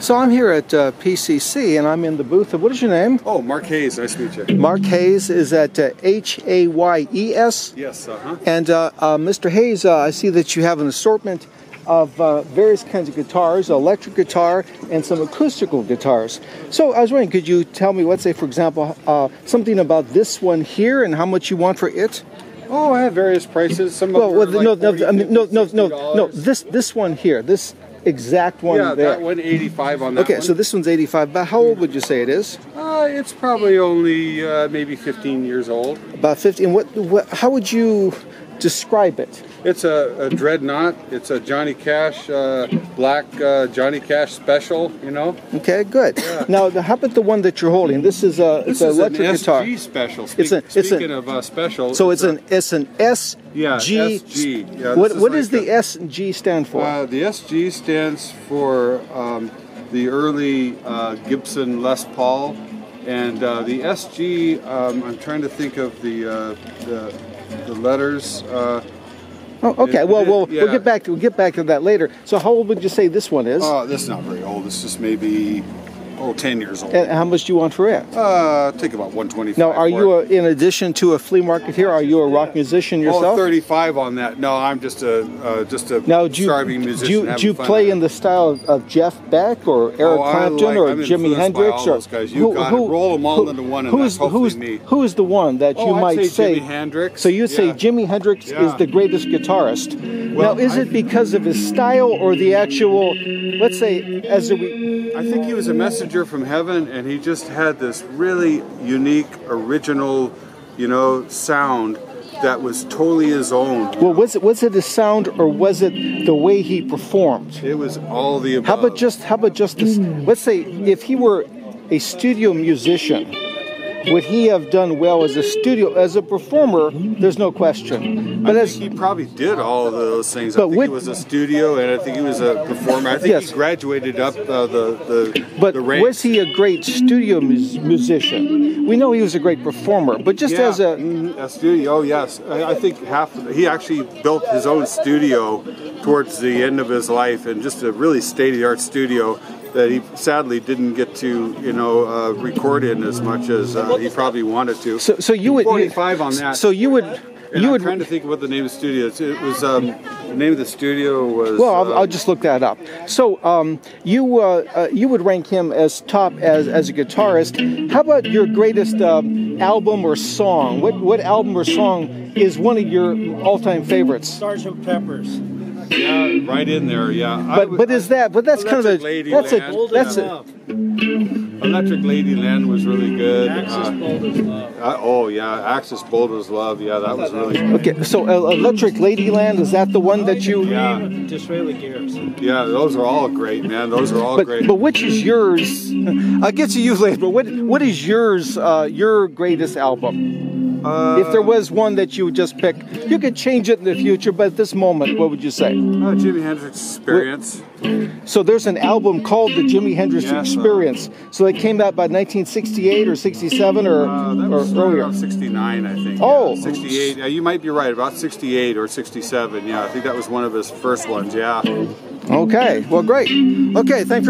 So I'm here at PCC, and I'm in the booth of, what is your name? Oh, Mark Hayes. Nice to meet you. Mark Hayes is at Hayes? Yes, And Mr. Hayes, I see that you have an assortment of various kinds of guitars, electric guitar, and some acoustical guitars. So I was wondering, could you tell me, let's say, for example, something about this one here and how much you want for it? Oh, I have various prices. Some of them are like no. This one here, this exact one. Yeah, there. that one, 85 on that Okay, one. so this one's 85. But how old would you say it is? It's probably only maybe 15 years old. About 15. What? How would you describe it? It's a dreadnought. It's a Johnny Cash, black Johnny Cash special, you know. Okay, good. Yeah. Now, how about the one that you're holding? This is it's an electric guitar. SG special. Speaking of special. So it's an SG. Yeah, SG. Yeah, what does the SG stand for? The SG stands for the early Gibson Les Paul, and the SG. I'm trying to think of the letters. Oh, okay. We'll get back to that later. So, how old would you say this one is? This is not very old. It's just maybe 10 years old. And how much do you want for it? Take about $125. Now, are you in addition to a flea market here? Are you a rock musician yourself? Oh, 35 on that. No, I'm just a starving musician. Do you play in the style of Jeff Beck or Eric Clapton or Jimi Hendrix? All those guys. You got to roll them all into one, and that's hopefully me. Who is the one that you might say? Jimi Hendrix. So you say Jimi Hendrix is the greatest guitarist. Well, now, is it because of his style or the actual? Let's say, I think he was a messenger from heaven, and he just had this really unique, original, sound that was totally his own. Well, was it his sound, or was it the way he performed? It was all the above. How about just this? Let's say if he were a studio musician, would he have done well as a performer? There's no question. But I think he probably did all of those things. I think he was a studio, and I think he was a performer. I think he graduated up the ranks. Was he a great studio musician? We know he was a great performer, but just as a studio, oh yes. I think he actually built his own studio towards the end of his life, and just a really state-of-the-art studio that he sadly didn't get to, record in as much as he probably wanted to. So you would 45 on that. So you would. I'm trying to think of what the name of the studio is. It was the name of the studio was. Well, I'll just look that up. So you would rank him as top as a guitarist. How about your greatest album or song? What album or song is one of your all-time favorites? Sgt. Pepper's. Yeah, right in there. Yeah, but that's kind of a Electric Ladyland was really good. Axis Bold as Love. Axis Bold as Love. Yeah, that was really good. Okay. So Electric Ladyland, is that the one that you? Yeah. Disraeli Gears. Yeah, those are all great, man. Those are all great. But which is yours? I'll get to you later. But what is yours? Your greatest album? If there was one that you would just pick, you could change it in the future, but at this moment, what would you say? Jimi Hendrix Experience. So there's an album called the Jimi Hendrix Experience. So it came out by 1968 or 67 or earlier? About 69, I think. Oh. Yeah, 68. You might be right, about 68 or 67. Yeah, I think that was one of his first ones, yeah. Okay, well, great. Okay, thanks for